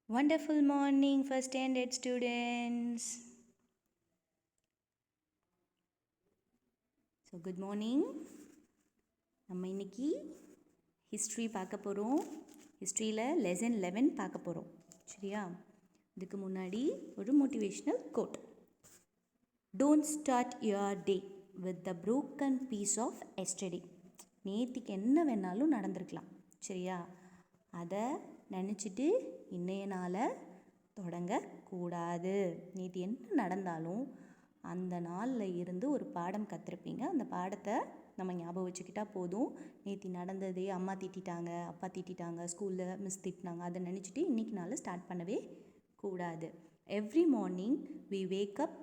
Wonderful morning, first standard students. So, good morning. நம்ம இன்னைக்கு history பார்க்க போகிறோம். ஹிஸ்ட்ரியில் லெசன் 11 பார்க்க போகிறோம். சரியா? இதுக்கு முன்னாடி ஒரு motivational quote. Don't start your day with the broken piece of yesterday. நேற்றுக்கு என்ன வேணாலும் நடந்திருக்கலாம். சரியா? அதை நினச்சிட்டு இன்றைய நாளை தொடங்கக்கூடாது. நேற்று என்ன நடந்தாலும் அந்த நாளில் இருந்து ஒரு பாடம் கற்றுருப்பீங்க. அந்த பாடத்தை நம்ம ஞாபகம் வச்சுக்கிட்டால் போதும். நேற்று நடந்ததே அம்மா திட்டாங்க, அப்பா திட்டாங்க, ஸ்கூலில் மிஸ் திட்டினாங்க, அதை நினச்சிட்டு இன்றைக்கி நாள் ஸ்டார்ட் பண்ணவே கூடாது. Every morning we wake up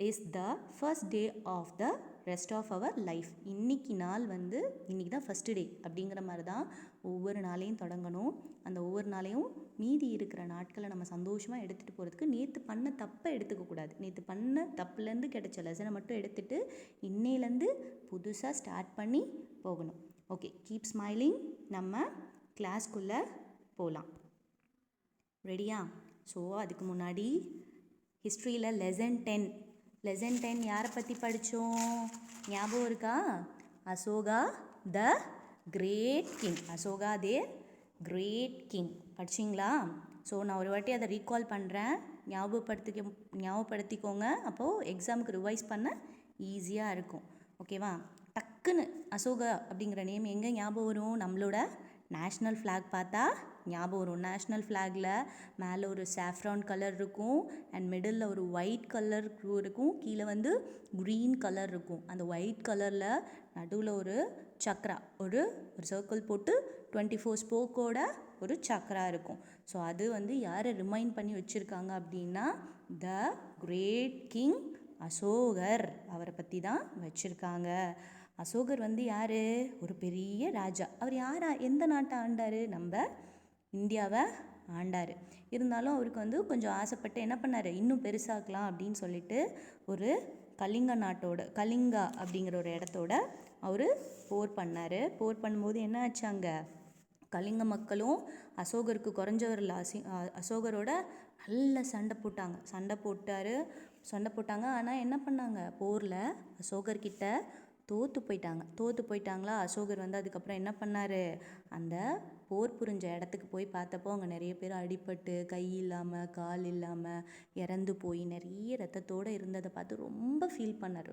is the first day of the rest of our life. இன்றைக்கி நாள் இன்றைக்கி தான் ஃபஸ்ட்டு டே அப்படிங்கிற மாதிரி தான் ஒவ்வொரு நாளையும் தொடங்கணும். அந்த ஒவ்வொரு நாளையும் மீதி இருக்கிற நாட்களை நம்ம சந்தோஷமாக எடுத்துகிட்டு போகிறதுக்கு நேற்று பண்ண தப்பை எடுத்துக்கக்கூடாது. நேற்று பண்ண தப்புலேருந்து கிடைச்ச லெசனை மட்டும் எடுத்துகிட்டு இன்னையிலேருந்து புதுசாக ஸ்டார்ட் பண்ணி போகணும். Okay, keep smiling. நம்ம கிளாஸ்க்குள்ளே போகலாம். ரெடியா? ஸோ அதுக்கு முன்னாடி ஹிஸ்ட்ரியில் லெசன் 10 யாரை பற்றி படித்தோம்? ஞாபகம் இருக்கா? Ashoka the great king. Ashoka the great king படிச்சிங்களா? ஸோ நான் ஒரு வாட்டி அதை ரீகால் பண்ணுறேன், ஞாபகப்படுத்திக்கோங்க. அப்போது எக்ஸாமுக்கு ரிவைஸ் பண்ண ஈஸியாக இருக்கும். ஓகேவா? டக்குன்னு அசோகா அப்படிங்கிற நேம் எங்கே ஞாபகம் வரும்? நம்மளோட நேஷ்னல் ஃப்ளாக் பார்த்தா ஞாபகம் வரும். நேஷ்னல் ஃப்ளாகில் மேலே ஒரு சாஃப்ரான் கலர் இருக்கும், அண்ட் மிடில் ஒரு ஒயிட் கலர் இருக்கும், கீழே க்ரீன் கலர் இருக்கும். அந்த ஒயிட் கலரில் நடுவில் ஒரு சக்ரா, ஒரு சர்க்கிள் போட்டு 24 ஸ்போக்கோட ஒரு சக்ரா இருக்கும். ஸோ அது யாரை ரிமைண்ட் பண்ணி வச்சுருக்காங்க அப்படின்னா த கிரேட் கிங் அசோகர். அவரை பற்றி தான் வச்சுருக்காங்க. அசோகர் யார்? ஒரு பெரிய ராஜா. அவர் எந்த நாட்டை ஆண்டார்? நம்ம இந்தியாவை ஆண்டார். இருந்தாலும் அவருக்கு கொஞ்சம் ஆசைப்பட்டு என்ன பண்ணார்? இன்னும் பெருசாக்கலாம் அப்படின்னு சொல்லிட்டு ஒரு கலிங்கா அப்படிங்கிற ஒரு இடத்தோட அவர் போர் பண்ணார். போர் பண்ணும்போது என்ன ஆச்சாங்க? கலிங்க மக்களும் அசோகருக்கு குறைஞ்சவரில் அசோகரோட நல்ல சண்டை போட்டாங்க. ஆனால் என்ன பண்ணாங்க? போரில் அசோகர்கிட்ட தோற்று போயிட்டாங்களா? அசோகர் அதுக்கப்புறம் என்ன பண்ணார்? அந்த போர் புரிஞ்ச இடத்துக்கு போய் பார்த்தப்போ அங்கே நிறைய பேர் அடிபட்டு கை இல்லாமல் கால் இல்லாமல் இறந்து போய் நிறைய ரத்தத்தோடு இருந்ததை பார்த்து ரொம்ப ஃபீல் பண்ணார்.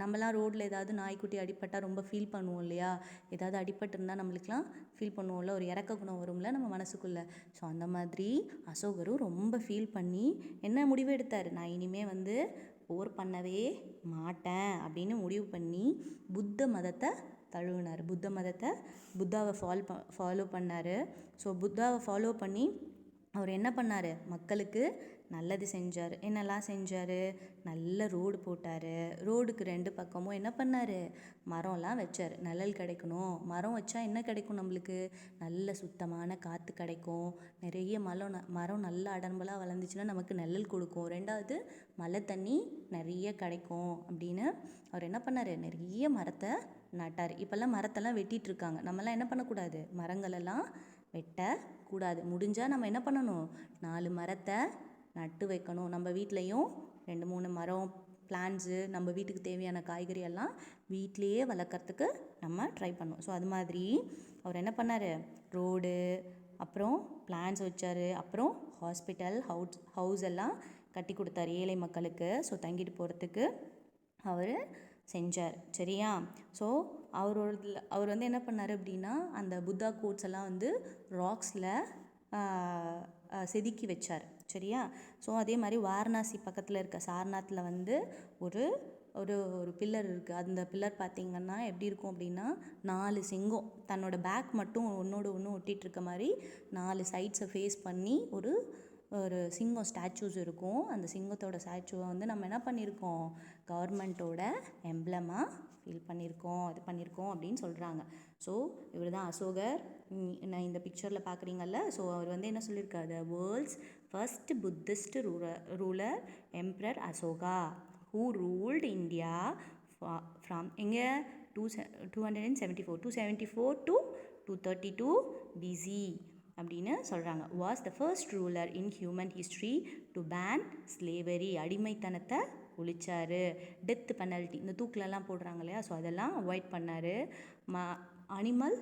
நம்மலாம் ரோட்டில் ஏதாவது நாய்க்குட்டி அடிபட்டால் ரொம்ப ஃபீல் பண்ணுவோம் இல்லையா? ஏதாவது அடிபட்டிருந்தால் நம்மளுக்கெலாம் ஃபீல் பண்ணுவோம்ல, ஒரு இறக்க குணம் வரும்ல நம்ம மனசுக்குள்ளே. ஸோ அந்த மாதிரி அசோகரும் ரொம்ப ஃபீல் பண்ணி என்ன முடிவு எடுத்தார்? நான் இனிமேல் போர் பண்ணவே மாட்டேன் அப்படின்னு முடிவு பண்ணி புத்த மதத்தை தழுவினார். புத்தாவை ஃபாலோ பண்ணார். ஸோ புத்தாவை ஃபாலோ பண்ணி அவர் என்ன பண்ணார்? மக்களுக்கு நல்லது செஞ்சார். என்னெல்லாம் செஞ்சார்? நல்ல ரோடு போட்டார். ரோடுக்கு 2 பக்கமும் என்ன பண்ணார்? மரம்லாம் வச்சார். நிழல் கிடைக்கணும். மரம் வச்சா என்ன கிடைக்கும்? நம்மளுக்கு நல்ல சுத்தமான காற்று கிடைக்கும். நிறைய மரம் நல்ல அடர்பலாக வளர்ந்துச்சுன்னா நமக்கு நிழல் கொடுக்கும். 2வது மழை தண்ணி நிறைய கிடைக்கும் அப்படின்னு அவர் என்ன பண்ணார்? நிறைய மரத்தை நட்டார். இப்போல்லாம் மரத்தெல்லாம் வெட்டிகிட்ருக்காங்க. நம்மலாம் என்ன பண்ணக்கூடாது? மரங்களெல்லாம் வெட்டக்கூடாது. முடிஞ்சால் நம்ம என்ன பண்ணணும்? 4 மரத்தை நட்டு வைக்கணும். நம்ம வீட்லேயும் 2-3 மரம், பிளான்ட்ஸு, நம்ம வீட்டுக்கு தேவையான காய்கறி எல்லாம் வீட்டிலையே வளர்க்குறதுக்கு நம்ம ட்ரை பண்ணுவோம். ஸோ அது மாதிரி அவர் என்ன பண்ணார்? ரோடு, அப்புறம் பிளான்ஸ் வச்சார், அப்புறம் ஹாஸ்பிட்டல், ஹவுஸ் எல்லாம் கட்டி கொடுத்தாரு ஏழை மக்களுக்கு. ஸோ தங்கிட்டு போகிறதுக்கு அவர் செஞ்சார். சரியா? ஸோ அவர் என்ன பண்ணார் அப்படின்னா அந்த புத்தா கோட்ஸ் எல்லாம் ராக்ஸில் செதுக்கி வச்சார். சரியா? ஸோ அதே மாதிரி வாரணாசி பக்கத்தில் இருக்க சாரநாத்தில் ஒரு ஒரு ஒரு பில்லர் இருக்குது. அந்த பில்லர் பார்த்திங்கன்னா எப்படி இருக்கும் அப்படின்னா 4 சிங்கம் தன்னோட பேக் மட்டும் ஒன்றோடு ஒன்று ஒட்டிகிட்டு இருக்க மாதிரி 4 சைட்ஸை ஃபேஸ் பண்ணி ஒரு சிங்கம் ஸ்டாச்சூஸ் இருக்கும். அந்த சிங்கத்தோட ஸ்டாச்சுவை நம்ம என்ன பண்ணியிருக்கோம்? கவர்மெண்ட்டோட எம்ப்ளமாக ஃபீல் பண்ணியிருக்கோம் அப்படின்னு சொல்கிறாங்க. ஸோ இவர் தான் அசோகர். நான் இந்த பிக்சரில் பார்க்குறீங்கல்ல. ஸோ அவர் என்ன சொல்லியிருக்காரு? World's first Buddhist ruler emperor Ashoka who ruled India from எங்கே 274 to 232 BC அப்படின்னு சொல்கிறாங்க. Was the first ruler in human history to ban slavery, அடிமைத்தனத்தை ஒழிச்சாரு. டெத் பெனல்ட்டி, இந்த தூக்கிலலாம் போடுறாங்க இல்லையா, ஸோ அதெல்லாம் அவாய்ட் பண்ணார். அனிமல்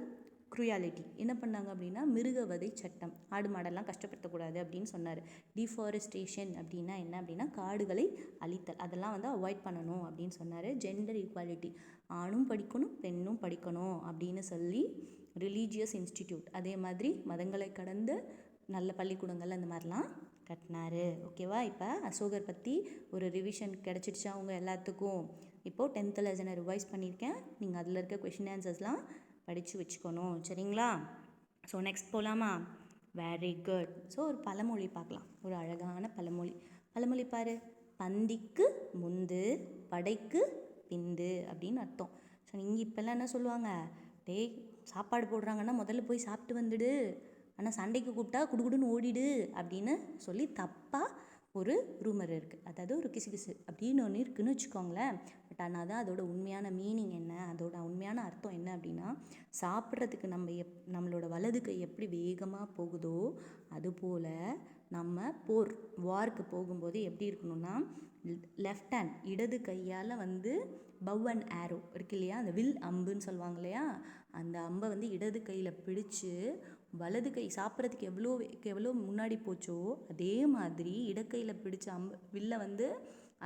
க்ரூயாலிட்டி, என்ன பண்ணாங்க அப்படின்னா மிருகவதை சட்டம், ஆடு மாடெல்லாம் கஷ்டப்படுத்தக்கூடாது அப்படின்னு சொன்னார். டிஃபாரஸ்டேஷன் அப்படின்னா என்ன அப்படின்னா காடுகளை அழித்தல், அதெல்லாம் வந்து அவாய்ட் பண்ணணும் அப்படின்னு சொன்னார். ஜெண்டர் ஈக்குவாலிட்டி, ஆணும் படிக்கணும் பெண்ணும் படிக்கணும் அப்படின்னு சொல்லி ரிலீஜியஸ் இன்ஸ்டிடியூட், அதே மாதிரி மதங்களை கடந்து நல்ல பள்ளிக்கூடங்கள் அந்த மாதிரிலாம் கட்டினார். ஓகேவா? இப்போ அசோகர் பற்றி ஒரு ரிவிஷன் கிடச்சிடுச்சா அவங்க எல்லாத்துக்கும்? இப்போது 10th லெசனை ரிவைஸ் பண்ணியிருக்கேன், நீங்கள் அதில் இருக்க கொஷின் ஆன்சர்ஸ்லாம் படித்து வச்சுக்கணும். சரிங்களா? ஸோ நெக்ஸ்ட் போகலாமா? Very good. ஸோ ஒரு பழமொழி பார்க்கலாம், ஒரு அழகான பழமொழி. பழமொழி பாரு, பந்திக்கு முந்து படைக்கு பிந்து அப்படின்னு அர்த்தம். ஸோ நீங்கள் இப்போல்லாம் என்ன சொல்லுவாங்க, டேய் சாப்பாடு போடுறாங்கன்னா முதல்ல போய் சாப்பிட்டு வந்துடு, ஆனால் சண்டைக்கு கூப்பிட்டா குடுகுடுன்னு ஓடிடு அப்படின்னு சொல்லி தப்பாக ஒரு ரூமர் இருக்குது. அதாவது ஒரு கிசுகிசு அப்படின்னு ஒன்று இருக்குதுன்னு வச்சுக்கோங்களேன். பட் ஆனால் தான் அதோட உண்மையான மீனிங் என்ன, அதோட உண்மையான அர்த்தம் என்ன அப்படின்னா, சாப்பிட்றதுக்கு நம்மளோட வலது கை எப்படி வேகமாக போகுதோ அதுபோல் நம்ம வார்க்கு போகும்போது எப்படி இருக்கணும்னா, லெஃப்ட் ஹேண்ட் இடது கையால் வந்து பவ் அண்ட் ஆரோ இருக்கு இல்லையா, அந்த வில் அம்புன்னு சொல்லுவாங்க இல்லையா, அந்த அம்பை வந்து இடது கையில் பிடிச்சு வலது கை சாப்பிட்றதுக்கு எவ்வளோ முன்னாடி போச்சோ அதே மாதிரி இடக்கையில் பிடிச்ச வில்லை வந்து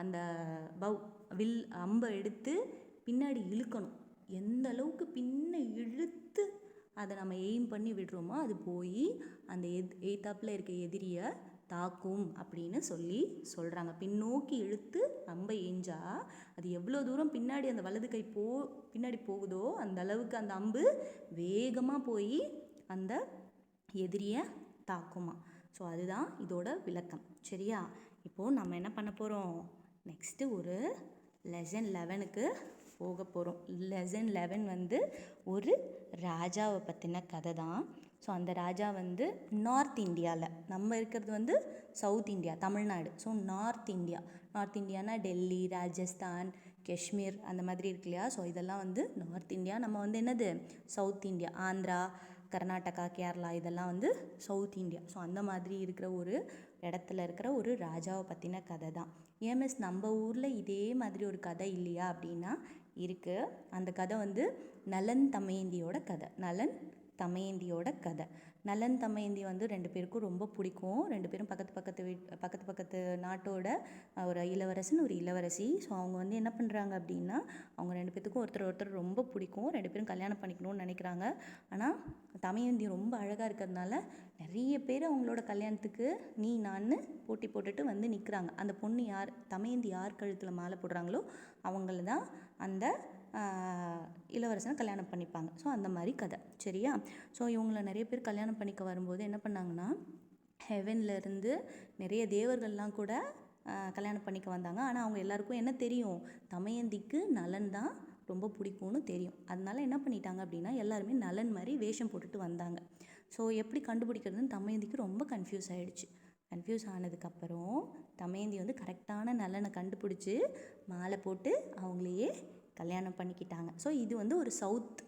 அந்த வில் அம்பை எடுத்து பின்னாடி இழுக்கணும். எந்த அளவுக்கு பின்ன இழுத்து அதை நம்ம எய்ம் பண்ணி விடுறோமோ அது போய் அந்த எய்த்தாப்பில் இருக்க எதிரியை தாக்கும் அப்படின்னு சொல்கிறாங்க. பின்னோக்கி இழுத்து அம்பை எய்ஞ்சா அது எவ்வளோ தூரம் பின்னாடி அந்த வலது கை பின்னாடி போகுதோ அந்த அளவுக்கு அந்த அம்பு வேகமாக போய் அந்த எதிரியை தாக்குமா. ஸோ அதுதான் இதோட விளக்கம். சரியா? இப்போது நம்ம என்ன பண்ண போகிறோம், நெக்ஸ்ட்டு ஒரு லெசன் 11க்கு போக போகிறோம். லெசன் 11 வந்து ஒரு ராஜாவை பற்றின கதை தான். ஸோ அந்த ராஜா வந்து நார்த் இந்தியாவில், நம்ம இருக்கிறது வந்து south India Tamil Nadu. So north Indiana Delhi, Rajasthan, Kashmir அந்த மாதிரி இருக்கு இல்லையா. ஸோ இதெல்லாம் வந்து நார்த் இந்தியா. நம்ம வந்து என்னது சவுத் இந்தியா, ஆந்திரா, கர்நாடகா, கேரளா இதெல்லாம் வந்து சவுத் இந்தியா. ஸோ அந்த மாதிரி இருக்கிற ஒரு இடத்துல இருக்கிற ஒரு ராஜாவை பற்றின கதை தான். ஏஎம்எஸ் நம்ம ஊரில் இதே மாதிரி ஒரு கதை இல்லையா அப்படின்னா இருக்குது. அந்த கதை வந்து நலன் தமயந்தியோட கதை. நலன் தமயந்தி வந்து 2 பேருக்கும் ரொம்ப பிடிக்கும். 2 பேரும் பக்கத்து நாட்டோட ஒரு இளவரசன் ஒரு இளவரசி. ஸோ அவங்க வந்து என்ன பண்ணுறாங்க அப்படின்னா, அவங்க 2 பேத்துக்கும் ஒருத்தர் ரொம்ப பிடிக்கும். 2 பேரும் கல்யாணம் பண்ணிக்கணும்னு நினைக்கிறாங்க. ஆனால் தமயந்தி ரொம்ப அழகாக இருக்கிறதுனால நிறைய பேர் அவங்களோட கல்யாணத்துக்கு நீ நான் போட்டி போட்டுட்டு வந்து நிற்கிறாங்க. அந்த பொண்ணு தமயந்தி யார் கழுத்தில் மாலை போடுறாங்களோ அவங்கள தான் அந்த இளவரசனை கல்யாணம் பண்ணிப்பாங்க. ஸோ அந்த மாதிரி கதை. சரியா? ஸோ இவங்கள நிறைய பேர் கல்யாணம் பண்ணிக்க வரும்போது என்ன பண்ணாங்கன்னா, ஹெவன்லேருந்து நிறைய தேவர்கள்லாம் கூட கல்யாணம் பண்ணிக்க வந்தாங்க. ஆனால் அவங்க எல்லாருக்கும் என்ன தெரியும், தமயந்திக்கு நலன் தான் ரொம்ப பிடிக்கும்னு தெரியும். அதனால என்ன பண்ணிட்டாங்க அப்படின்னா, எல்லாருமே நலன் மாதிரி வேஷம் போட்டுட்டு வந்தாங்க. ஸோ எப்படி கண்டுபிடிக்கிறதுன்னு தமயந்திக்கு ரொம்ப கன்ஃபியூஸ் ஆகிடுச்சு. கன்ஃபியூஸ் ஆனதுக்கப்புறம் தமயந்தி வந்து கரெக்டான நலனை கண்டுபிடிச்சி மாலை போட்டு அவங்களையே கல்யாணம் பண்ணிக்கிட்டாங்க. ஸோ இது வந்து ஒரு சவுத்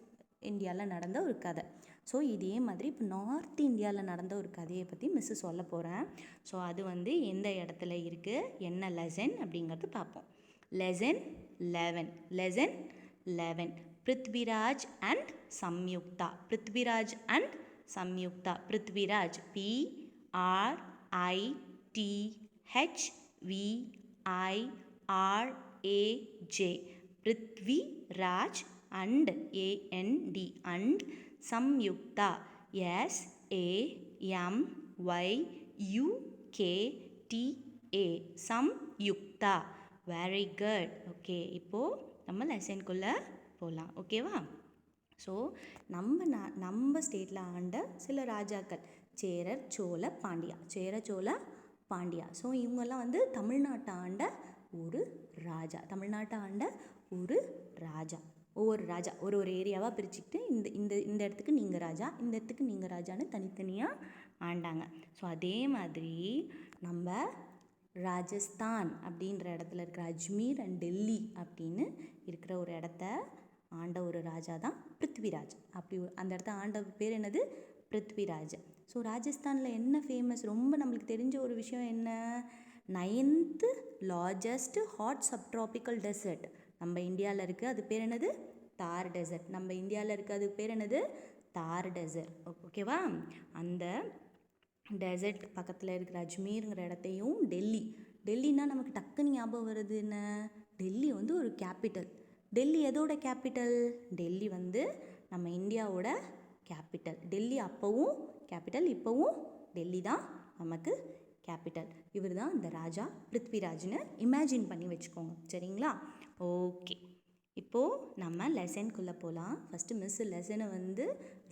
இந்தியாவில் நடந்த ஒரு கதை. ஸோ இதே மாதிரி இப்போ நார்த் இந்தியாவில் நடந்த ஒரு கதையை பற்றி மிஸ்ஸு சொல்ல போகிறேன். ஸோ அது வந்து எந்த இடத்துல இருக்குது, என்ன லெசன் அப்படிங்கிறது பார்ப்போம். Lesson 11 Prithviraj and Samyuktha. Prithviraj PRITHVIRAJ, Prithviraj and AND and Samyuktha SAMYUKTA, Samyuktha. Very good. Okay, இப்போது நம்ம லெசனுக்குள்ளே போகலாம். ஓகேவா? ஸோ நம்ம ஸ்டேட்டில் ஆண்ட சில ராஜாக்கள் சேர சோழ பாண்டியா. ஸோ இவங்கெல்லாம் வந்து தமிழ்நாட்டை ஆண்ட ஒரு ராஜா. ஒவ்வொரு ராஜா ஒரு ஏரியாவாக பிரிச்சுக்கிட்டு இந்த இடத்துக்கு நீங்கள் ராஜா, இந்த இடத்துக்கு நீங்கள் ராஜான்னு தனித்தனியாக ஆண்டாங்க. ஸோ அதே மாதிரி நம்ம ராஜஸ்தான் அப்படின்ற இடத்துல இருக்கிற அஜ்மீர் அண்ட் டெல்லி அப்படின்னு இருக்கிற ஒரு இடத்த ஆண்ட ஒரு ராஜா தான் பிருத்விராஜ். அப்படி அந்த இடத்த ஆண்ட பேர் என்னது, பிருத்விராஜ். ஸோ ராஜஸ்தானில் என்ன ஃபேமஸ், ரொம்ப நம்மளுக்கு தெரிஞ்ச ஒரு விஷயம் என்ன, 9th largest hot subtropical dessert நம்ம இந்தியாவில் இருக்குது. அது பேர் என்னது, தார் டெசர்ட். நம்ம இந்தியாவில் இருக்குது, அது பேர் என்னது, தார் டெசர்ட். ஓகேவா. அந்த டெசர்ட் பக்கத்தில் இருக்கிற அஜ்மீருங்கிற இடத்தையும் டெல்லினா நமக்கு டக்குன்னு ஞாபகம் வருது என்ன, டெல்லி வந்து ஒரு கேபிட்டல். டெல்லி எதோட கேபிட்டல், டெல்லி வந்து நம்ம இந்தியாவோட கேபிட்டல். டெல்லி அப்போவும் கேபிட்டல், இப்போவும் டெல்லி தான் நமக்கு கேபிட்டல். இவர் தான் இந்த ராஜா பிருத்விராஜ்னு இமேஜின் பண்ணி வச்சுக்கோங்க. சரிங்களா. ஓகே, இப்போது நம்ம லெசனுக்குள்ளே போகலாம். ஃபஸ்ட்டு மிஸ் லெசனை வந்து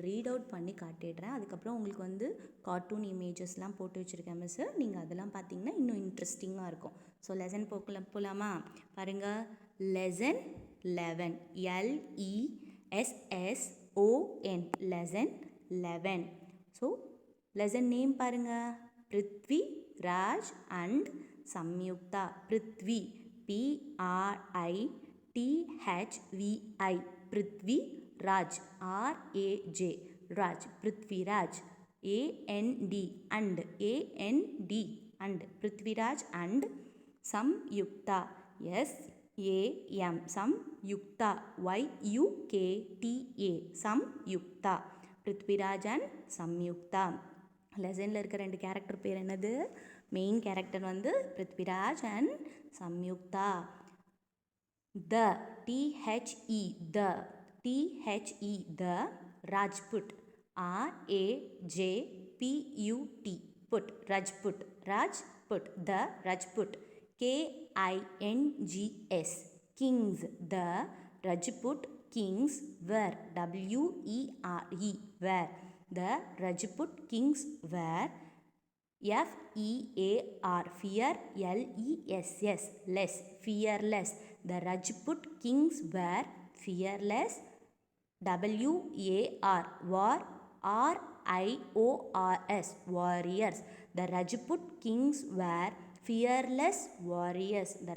ரீட் அவுட் பண்ணி காட்டிடுறேன். அதுக்கப்புறம் உங்களுக்கு வந்து கார்ட்டூன் இமேஜஸ்லாம் போட்டு வச்சுருக்கேன் மிஸ்ஸு. நீங்கள் அதெல்லாம் பார்த்தீங்கன்னா இன்னும் இன்ட்ரெஸ்டிங்காக இருக்கும். ஸோ லெசன் போகலாமா. பாருங்கள், lesson 11, LESSON, lesson 11. So lesson name பாருங்கள், Prithvi Raj and Samyukta. Prithvi, PRITHVI, Prithvi Raj, RAJ, Raj, Prithviraj. AND, and, AND, and, Prithviraj and Samyukta, SAM, Samyukta, YUKTA, Samyukta. Prithviraj and Samyukta. லெசனில் இருக்க 2 கேரக்டர் பேர் என்னது, மெயின் கேரக்டர் வந்து Prithviraj and Samyukta. The, THE, the, the Rajput, RAJPUT, புட், Rajput, Rajput, the Rajput. KINGS, kings, the Rajput kings were, WERE, were, the Rajput kings were. FEAR, fear, LESS, less, fearless. The Rajput kings were fearless. WAR, war, RIORS, warriors. The Rajput kings were fearless warriors. The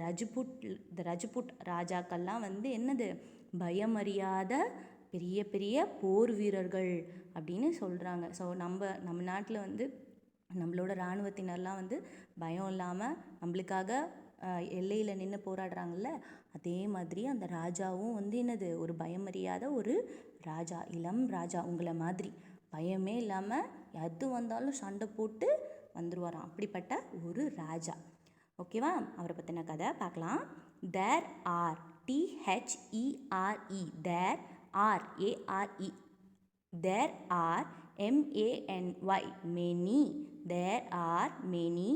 Rajput ராஜாக்கள்லாம் வந்து என்னது, பயமறியாத பெரிய பெரிய போர் வீரர்கள் அப்படின்னு சொல்கிறாங்க. So நம்ம நாட்டில் வந்து நம்மளோட இராணுவத்தினர்லாம் வந்து பயம் இல்லாமல் நம்மளுக்காக எல்லையில் நின்று போராடுறாங்கல்ல, அதே மாதிரி அந்த ராஜாவும் வந்து என்னது, ஒரு பயமறியாத ஒரு ராஜா, இளம் ராஜா. உங்களை மாதிரி பயமே இல்லாமல் எது வந்தாலும் சண்டை போட்டு வந்துடுவாராம், அப்படிப்பட்ட ஒரு ராஜா. ஓகேவா. அவரை பற்றின கதை பார்க்கலாம். There are, THERE, there are, ARE, there are, MANY, many, there are many,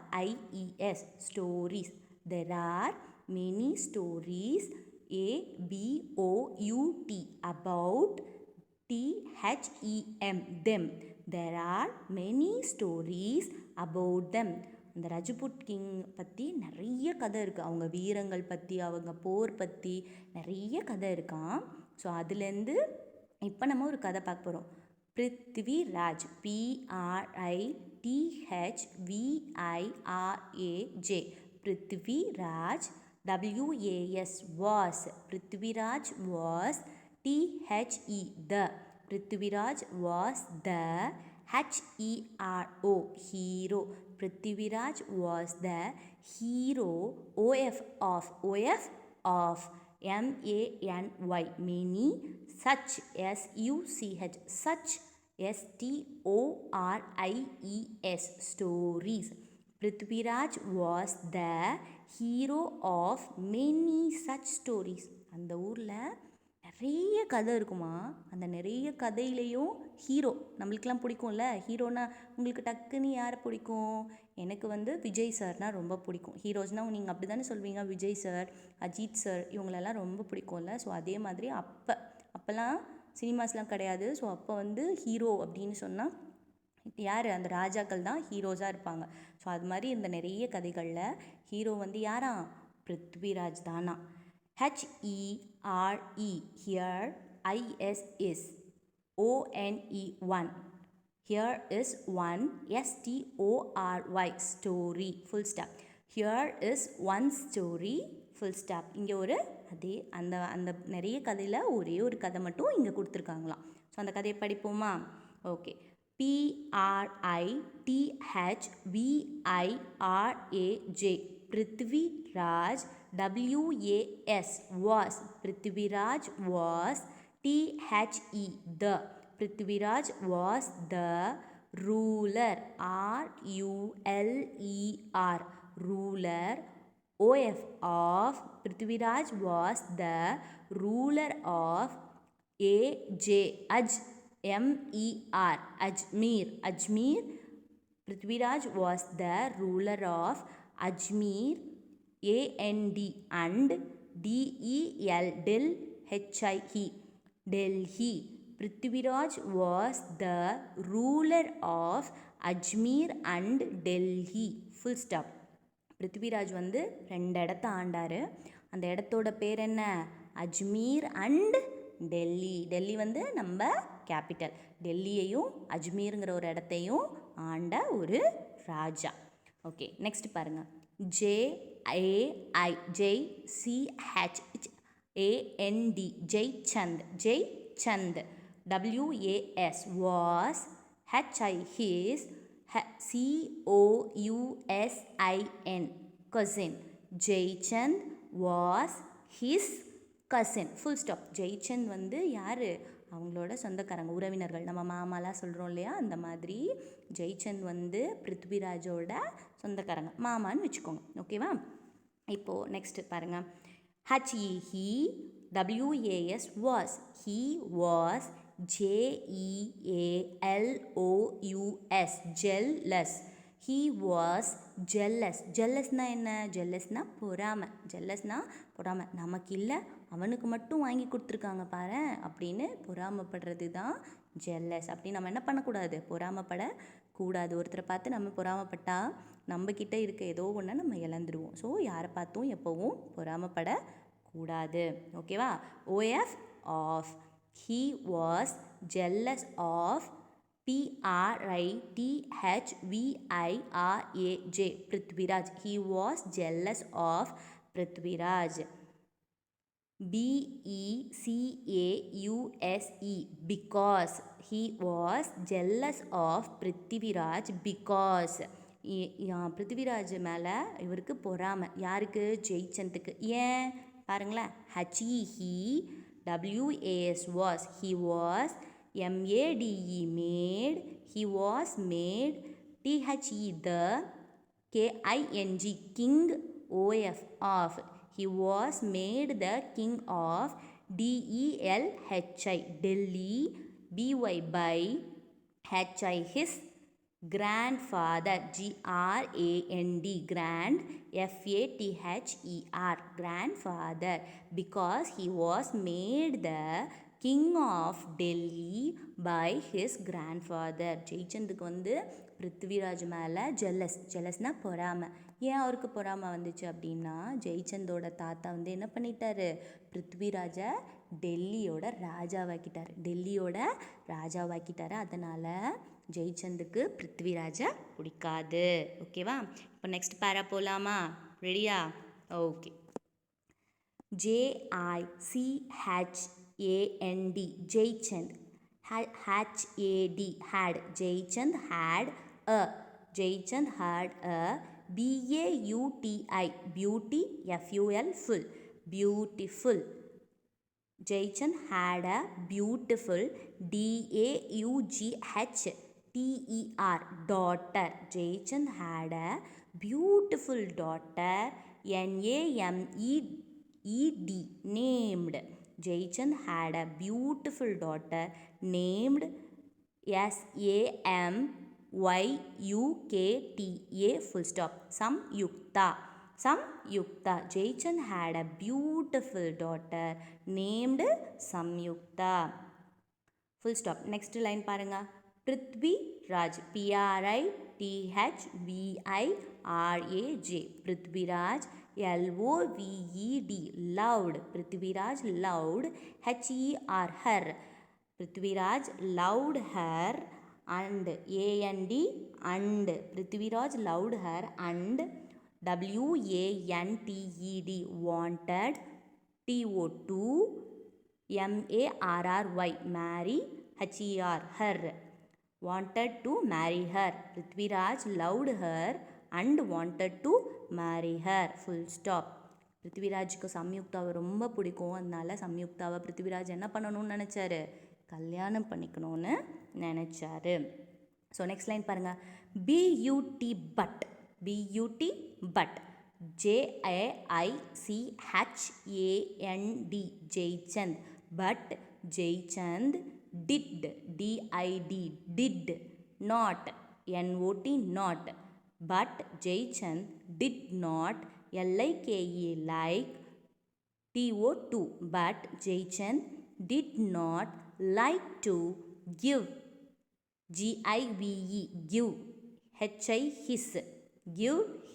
STORIES, stories, there are many stories, ABOUT, about, THEM, them, there are many stories about them. இந்த ரஜ்புட் கிங் பற்றி நிறைய கதை இருக்குது. அவங்க வீரங்கள் பற்றி, அவங்க போர் பற்றி நிறைய கதை இருக்கான். ஸோ அதுலேருந்து இப்போ நம்ம ஒரு கதை பார்க்க போகிறோம். Prithviraj, PRITHVIRAJ, Prithviraj. WAS, was, Prithviraj was. THE, the, Prithviraj was the. HERO, hero, Prithviraj was the hero. OF, of, MANY, many, such, SUCH, such, STORIES, stories. Prithviraj was the hero of many such stories. அந்த ஊரில் நிறைய கதை இருக்குமா. அந்த நிறைய கதையிலையும் ஹீரோ நம்மளுக்கெல்லாம் பிடிக்கும்ல. ஹீரோனா உங்களுக்கு டக்குன்னு யாரை பிடிக்கும்? எனக்கு வந்து விஜய் சார்னால் ரொம்ப பிடிக்கும். ஹீரோஸ்னால் நீங்கள் அப்படி தானே சொல்வீங்க, விஜய் சார், அஜித் சார், இவங்களெல்லாம் ரொம்ப பிடிக்கும்ல. ஸோ அதே மாதிரி அப்போல்லாம் சினிமாஸ்லாம் கிடையாது. ஸோ அப்போ வந்து ஹீரோ அப்படின்னு சொன்னால் யார், அந்த ராஜாக்கள் தான் ஹீரோஸாக இருப்பாங்க. ஸோ அது மாதிரி இந்த நிறைய கதைகளில் ஹீரோ வந்து யாரா, பிருத்விராஜ் தானா. HERE, here, IS is, ONE, one, here is one, STORY, story, full stop. Here is one story, full stop. இங்கே ஒரு அதே அந்த அந்த நிறைய கதையில் ஒரே ஒரு கதை மட்டும் இங்கே கொடுத்துருக்காங்களாம். ஸோ அந்த கதையை படிப்போமா? Okay. PRITHVIRAJ Prithviraj Prithviraj was THE the Prithviraj was the ruler RULER ruler OF of Prithviraj was the ruler of AJ MER Ajmer Prithviraj was the ruler of Ajmer and Delhi Prithviraj was the ruler of Ajmer and Delhi. Full stop. Prithviraj வந்து 2 இடத்த ஆண்டார். அந்த இடத்தோட பேர் என்ன? Ajmer and Delhi. Delhi வந்து நம்ம capital. டெல்லியையும் அஜ்மீருங்கிற ஒரு இடத்தையும் ஆண்ட ஒரு ராஜா. ஓகே, நெக்ஸ்ட் பாருங்கள். JAIJCHAND Jaichand WAS was his COUSIN cousin. Jaichand was his cousin. full stop. Jaichand வந்து யார்? அவங்களோட சொந்தக்காரங்க, உறவினர்கள். நம்ம மாமாலாம் சொல்கிறோம் இல்லையா, அந்த மாதிரி ஜெய்சந்த் வந்து பிருத்விராஜோட சொந்தக்காரங்க, மாமான்னு வச்சுக்கோங்க. ஓகேவா? இப்போது நெக்ஸ்ட்டு பாருங்கள். HEWAS was he was JEALOUS jealous. He was jealous. jealousனா என்ன? jealousனா பொறாமை. jealousனா பொறாமை. நமக்கு இல்லை, அவனுக்கு மட்டும் வாங்கி கொடுத்துருக்காங்க பாரு அப்படின்னு பொறாமப்படுறது தான் jealous. அப்படி நம்ம என்ன பண்ணக்கூடாது? பொறாமப்படக்கூடாது. ஒருத்தரை பார்த்து நம்ம பொறாமப்பட்டால் நம்மக்கிட்ட இருக்க ஏதோ ஒன்று நம்ம இழந்துருவோம். ஸோ யாரை பார்த்தும் எப்போவும் பொறாமப்படக்கூடாது. ஓகேவா? OF of he was jealous of PRITHVIRAJ Prithviraj. He was jealous of Prithviraj. BECAUSE because he was jealous of Prithviraj because Prithviraj மேலே இவருக்கு பொறாமை. யாருக்கு? ஜெய்சந்துக்கு. ஏன் பாருங்களேன். HEWAS was he was MADE made he was made THE the KING king OF of he was made the king of DELHI Delhi BY by HI his grandfather GRAND grand FATHER grandfather because he was made the king of Delhi by his grandfather. ஜெய்சந்துக்கு வந்து பிருத்திவிராஜ் மேலே ஜெலஸ்னால் பொறாமை. ஏன் அவருக்கு பொறாமை வந்துச்சு அப்படின்னா, ஜெய்சந்தோட தாத்தா வந்து என்ன பண்ணிட்டாரு? பிருத்திவிராஜை டெல்லியோட ராஜாவாக்கிட்டாரு. அதனால் ஜெய்சந்துக்கு பிருத்திவிராஜை பிடிக்காது. ஓகேவா? இப்போ நெக்ஸ்ட் பேரா போகலாமா? ரெடியா? Okay. JICHAND Jaichand HAD Jaichand had a BAUTI beauty FUL beautiful. Jaichand had a beautiful DAUGHTER daughter. Jaichand had a beautiful daughter NAMED named. Jaichand had a beautiful daughter named SAMYUKTA full stop. Samyukta. Jaichand had a beautiful daughter named Samyukta. Full stop. Next line பாருங்க. Prithviraj PRITHVIRAJ Prithviraj LOVED loud. Prithviraj loud HER her. Prithviraj loud her and and Prithviraj loud her and WANTED wanted TO2 MARRY marry HER her wanted to marry her. Prithviraj loved her and wanted to marry her. Full stop. பிருத்திவிராஜுக்கு சம்யுக்தாவை ரொம்ப பிடிக்கும். அதனால சம்யுக்தாவை பிருத்திவிராஜ் என்ன பண்ணணும்னு நினச்சாரு? கல்யாணம் பண்ணிக்கணும்னு நினச்சாரு. So next line பாருங்கள். BUT but but JAICHAND Jaichand. But Jaichand did did not not but Jaychand did not like TO2 but Jaychand did not like to give GIVE give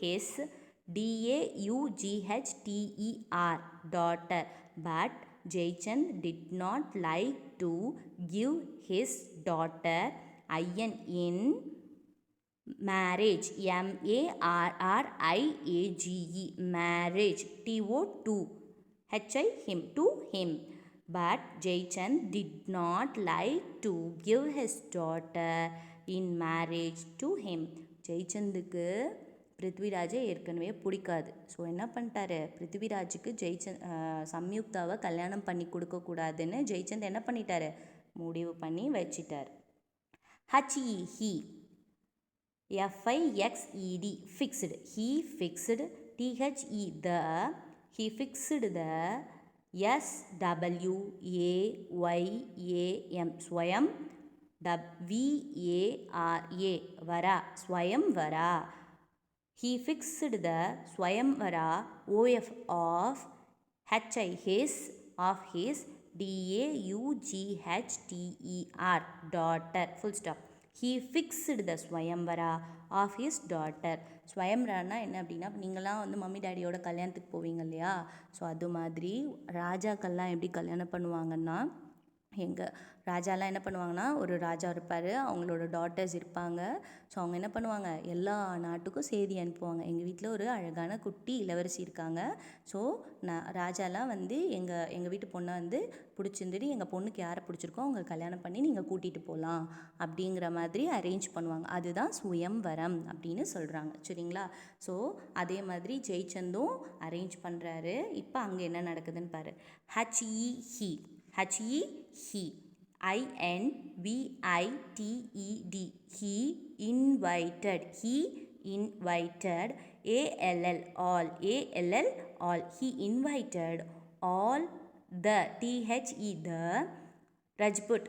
his DAUGHTER daughter but Jaychand did not like to give his daughter in marriage MARRIAGE marriage TO2 him to him but Jaychand did not like to give his daughter in marriage to him. ஜெய்சந்துக்கு பிருத்விராஜை ஏற்கனவே பிடிக்காது. So என்ன பண்ணிட்டாரு? பிருத்விராஜுக்கு சம்யுக்தாவை கல்யாணம் பண்ணி கொடுக்கக்கூடாதுன்னு ஜெய்சந்த் என்ன பண்ணிட்டாரு? முடிவு பண்ணி வச்சிட்டார். HE he FIXED fixed he fixed THE the he fixed the SWAYAM swayam VARA vara swayamvara. He fixed the swayamvara OF of his DAUGHTER daughter. Full stop. He fixed the swayamvara of his daughter. ஸ்வயம்வரானா என்ன அப்படின்னா, நீங்களாம் வந்து mummy டேடியோட கல்யாணத்துக்கு போவீங்க இல்லையா? So அது மாதிரி ராஜாக்கள்லாம் எப்படி கல்யாணம் பண்ணுவாங்கன்னா, எங்கள் ராஜாலாம் என்ன பண்ணுவாங்கன்னா, ஒரு ராஜா இருப்பார், அவங்களோட டாட்டர்ஸ் இருப்பாங்க. ஸோ அவங்க என்ன பண்ணுவாங்க, எல்லா நாட்டுக்கும் செய்தி அனுப்புவாங்க. எங்கள் வீட்டில் ஒரு அழகான குட்டி இளவரசி இருக்காங்க. ஸோ ராஜாலாம் வந்து எங்கள் வீட்டு பொண்ணை வந்து பிடிச்சிருந்துட்டு எங்கள் பொண்ணுக்கு யாரை பிடிச்சிருக்கோ அவங்க கல்யாணம் பண்ணி நீங்கள் கூட்டிகிட்டு போகலாம் அப்படிங்கிற மாதிரி அரேஞ்ச் பண்ணுவாங்க. அதுதான் சுயம்வரம் அப்படின்னு சொல்கிறாங்க. சரிங்களா? ஸோ அதே மாதிரி ஜெய்சந்தும் அரேஞ்ச் பண்ணுறாரு. இப்போ அங்கே என்ன நடக்குதுன்னு பாரு. HE he INVITED he invited ALL all he invited all the the Rajput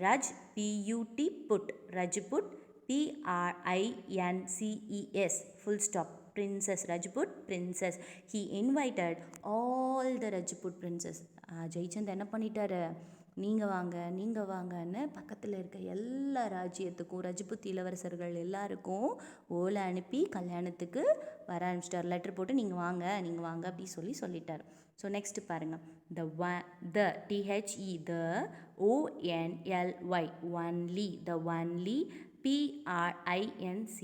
Raj PUT put Rajput PRINCES full stop princess Rajput princess. He invited all the Rajput princess. Jaichand என்ன பண்ணிட்டாரு? நீங்கள் வாங்கன்னு பக்கத்தில் இருக்க எல்லா ராஜ்யத்துக்கும் ரஜபுத் இளவரசர்கள் எல்லாருக்கும் ஓலை அனுப்பி கல்யாணத்துக்கு வர ஆரம்பிச்சிட்டார். லெட்டர் போட்டு நீங்கள் வாங்க அப்படி சொல்லிட்டார். ஸோ நெக்ஸ்ட் பாருங்கள். the THE the ONLY only the only PRINCE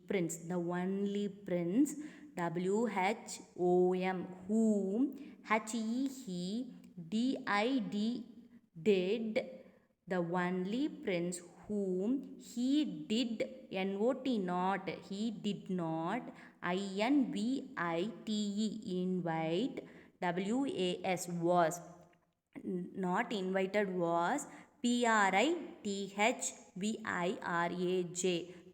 prince the only prince WHOM whom HE DID did the only prince whom he did not he did not INVITE invite WAS was not invited was PRITHVIRAJ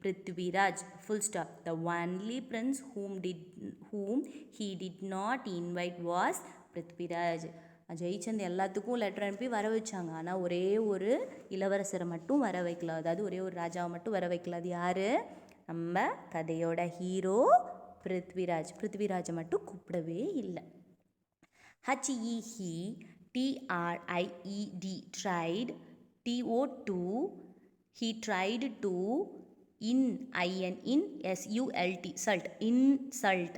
Prithviraj full stop. The only prince whom he did not invite was Prithviraj. Jaichand எல்லாத்துக்கும் letter அனுப்பி வர வச்சாங்க. ஆனால் ஒரே ஒரு இளவரசரை மட்டும் வர வைக்கல. அதாவது ஒரே ஒரு ராஜாவை மட்டும் வர வைக்கல. அது யார்? நம்ம கதையோட ஹீரோ பிருத்விராஜை மட்டும் கூப்பிடவே இல்லை. HE he TRIED tried TO2 he tried to INSULT sult insult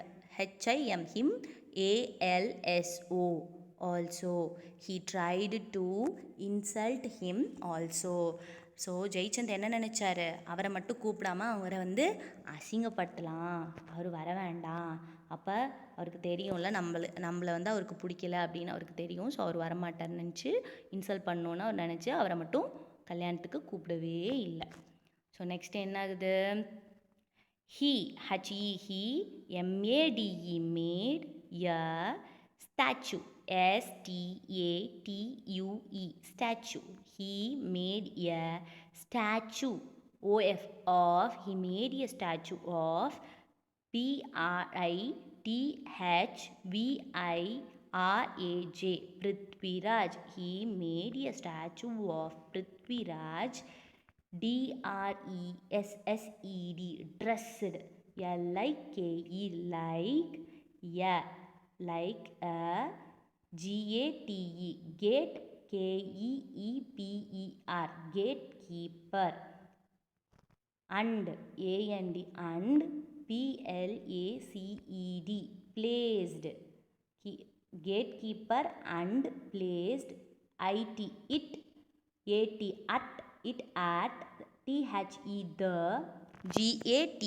him ALSO also he tried to insult him also. So Jaichand என்ன நினச்சாரு? அவரை மட்டும் கூப்பிடாம அவரை வந்து அசிங்கப்படுத்தலாம், அவர் வர வேண்டாம் அப்போ அவருக்கு தெரியும்ல நம்மளை வந்து அவருக்கு பிடிக்கல அப்படின்னு அவருக்கு தெரியும். ஸோ அவர் வரமாட்டார்னு நினச்சி இன்சல்ட் பண்ணணுன்னு அவர் நினச்சி அவரை மட்டும் கல்யாணத்துக்கு கூப்பிடவே இல்லை. ஸோ நெக்ஸ்ட் என்ன ஆகுது? he made a statue statue. He made a statue he made a statue of Prithviraj Prithviraj. He made a statue of Prithviraj DRESSED dressed like a GATE gate KEEPER gatekeeper and and PLACED placed gatekeeper and placed it at the GATE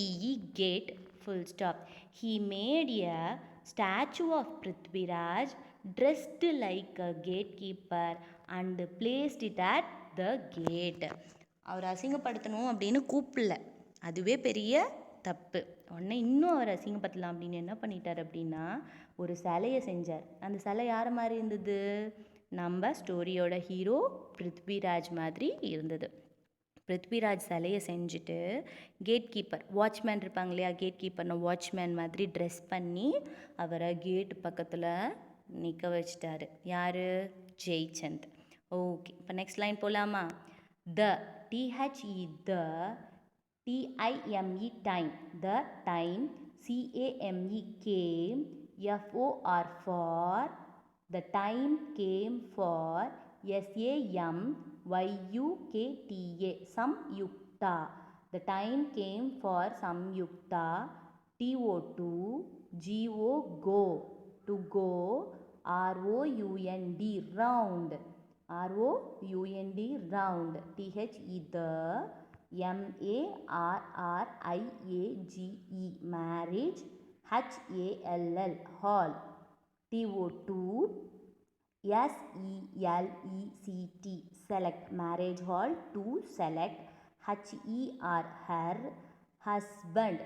gate full stop. He made a statue of Prithviraj dressed like a gatekeeper and placed it at the gate. அவர் அசிங்கப்படுத்தணும் அப்படின்னு கூப்பிடல, அதுவே பெரிய தப்பு. உடனே இன்னும் அவர் அசிங்கப்படுத்தலாம் அப்படின்னு என்ன பண்ணிட்டார் அப்படின்னா ஒரு சிலையை செஞ்சார். அந்த சிலை யார் மாதிரி இருந்தது? நம்ம ஸ்டோரியோட ஹீரோ பிருத்விராஜ் மாதிரி இருந்தது. பிருத்விராஜ் சிலையை செஞ்சுட்டு கேட் கீப்பர் வாட்ச்மேன் இருப்பாங்க இல்லையா, கேட் கீப்பர்னு வாட்ச்மேன் மாதிரி ட்ரெஸ் பண்ணி அவரை கேட் பக்கத்தில் நிற்க வச்சிட்டாரு. யார்? ஜெய்சந்த். ஓகே, இப்போ நெக்ஸ்ட் லைன் போகலாமா? the the time the time came for the time came for samyukta the time came for samyukta go to go round round round the marriage hall select marriage hall to select her husband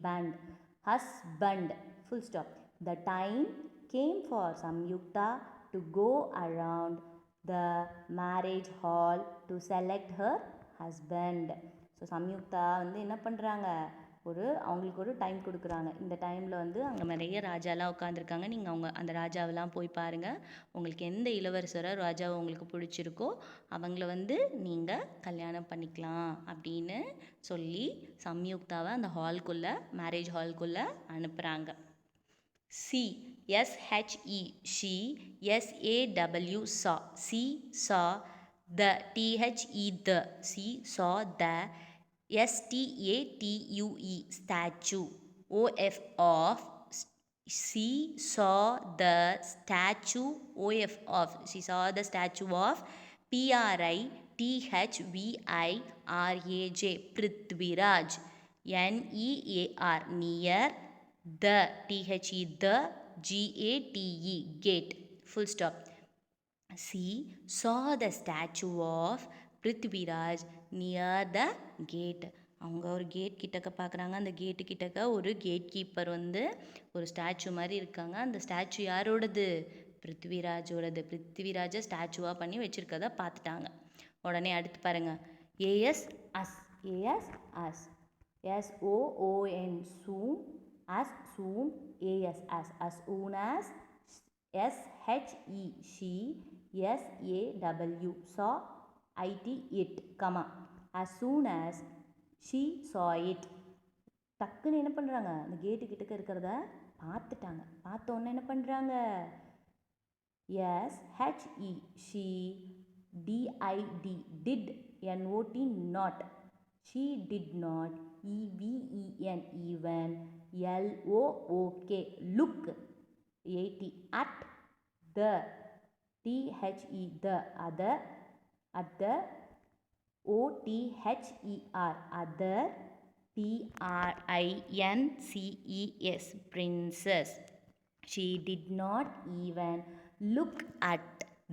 band husband full stop. The time came for Samyukta to go around the marriage hall to select her husband. So Samyuktha வந்து என்ன பண்ணுறாங்க, அவங்களுக்கு ஒரு time கொடுக்குறாங்க. இந்த டைமில் வந்து அங்கே நிறைய ராஜாலாம் உட்காந்துருக்காங்க. நீங்கள் அந்த ராஜாவெல்லாம் போய் பாருங்கள். உங்களுக்கு எந்த இளவரசரை ராஜாவை உங்களுக்கு பிடிச்சிருக்கோ அவங்கள வந்து நீங்கள் கல்யாணம் பண்ணிக்கலாம் அப்படின்னு சொல்லி சம்யுக்தாவை அந்த ஹால்குள்ளே மேரேஜ் ஹால்குள்ளே அனுப்புகிறாங்க. she saw the she saw the statue of she saw the statue of Prithviraj Prithviraj near the gate full stop. She saw the statue of Prithviraj near the gate. அவங்க ஒரு கேட் கிட்டக்க பார்க்குறாங்க. அந்த கேட்டு கிட்டக்க ஒரு gate keeper வந்து ஒரு ஸ்டாச்சு மாதிரி இருக்காங்க. அந்த ஸ்டாச்சு யாரோடது? பிருத்விராஜோடது. பிருத்விராஜை ஸ்டாச்சுவாக பண்ணி வச்சுருக்கதை பார்த்துட்டாங்க. உடனே அடுத்து பாருங்கள், A S as SOON soon as soon as soon as SHE SAW saw it comma as soon as she saw it. டக்குன்னு என்ன பண்ணுறாங்க, அந்த கேட்டு கிட்டக்க இருக்கிறத பார்த்துட்டாங்க. பார்த்தோன்னே என்ன பண்ணுறாங்க, SHE she did not she did not even LOOK look 80 at the the other at the OTHER other Princes, princess. She did not even look at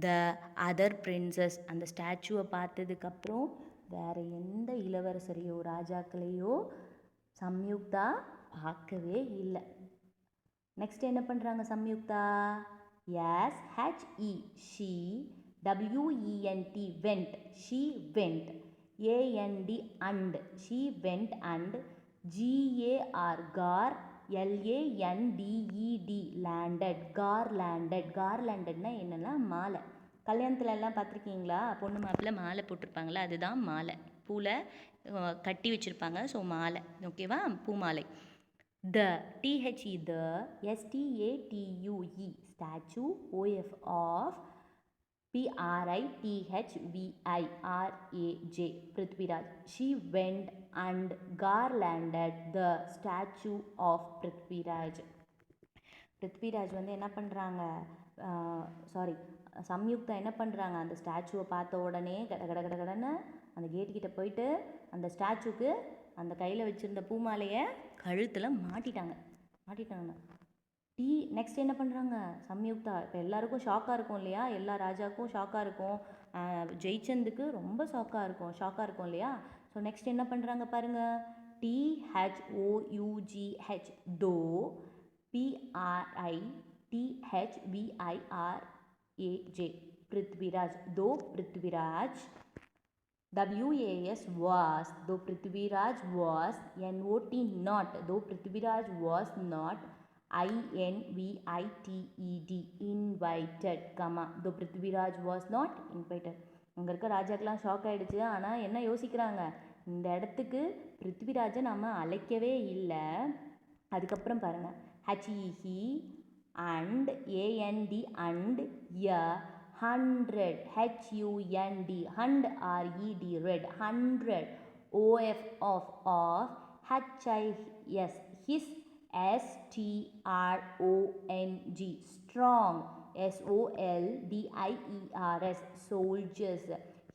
the other princess. அந்த ஸ்டாச்சுவை பார்த்ததுக்கப்புறம் வேறு எந்த இளவரசரையோ ராஜாக்களையோ சம்யுக்தா பார்க்கவே இல்லை. நெக்ஸ்ட் என்ன பண்ணுறாங்க Samyukta? S HE she, WENT went, she went, AND and, she went and, GAR gar, LANDED landed, garlanded. garlandedனா என்னென்னா மாலை. கல்யாணத்துல எல்லாம் பார்த்துருக்கீங்களா? பொண்ணு மாப்பிள்ளை மாலை போட்டிருப்பாங்களா, அதுதான் மாலை. பூவில் கட்டி வச்சுருப்பாங்க. ஸோ மாலை, ஓகேவா? பூ மாலை. The, THE, the, STATUE, statue, OF, of, PRITHVIRAJ, Prithviraj. She went and garlanded the statue of Prithviraj. Prithviraj வந்து என்ன பண்ணுறாங்க, சம்யுக்தா என்ன பண்ணுறாங்க, அந்த ஸ்டாச்சுவை பார்த்த உடனே கடன்னு அந்த கேட்டுக்கிட்ட போயிட்டு அந்த ஸ்டாச்சுக்கு அந்த கையில் வச்சுருந்த பூமாலையை கழுத்தில் மாட்டிட்டாங்க. நெக்ஸ்ட் என்ன பண்ணுறாங்க சம்யுக்தா? இப்போ எல்லாருக்கும் ஷாக்காக இருக்கும் இல்லையா? எல்லா ராஜாவுக்கும் ஷாக்காக இருக்கும், ஜெயிச்சந்துக்கு ரொம்ப ஷாக்காக இருக்கும் இல்லையா? ஸோ நெக்ஸ்ட் என்ன பண்ணுறாங்க பாருங்கள். THOUGH, தோ, PRITHVIRAJ, Prithviraj, though Prithviraj. WAS was, though Prithviraj was. NOT not, though Prithviraj was not. INVITED, invited, though Prithviraj was not invited. அங்கே இருக்க ராஜாக்கெலாம் ஷாக் ஆகிடுச்சு. ஆனால் என்ன யோசிக்கிறாங்க, இந்த இடத்துக்கு பிருத்விராஜை நம்ம அழைக்கவே இல்லை. அதுக்கப்புறம் பாருங்கள், HEHE and AND and a 100, HUND, HUND RED, red, 100, OF, of, HIS, his, STRONG, strong, SOLDIERS, soldiers.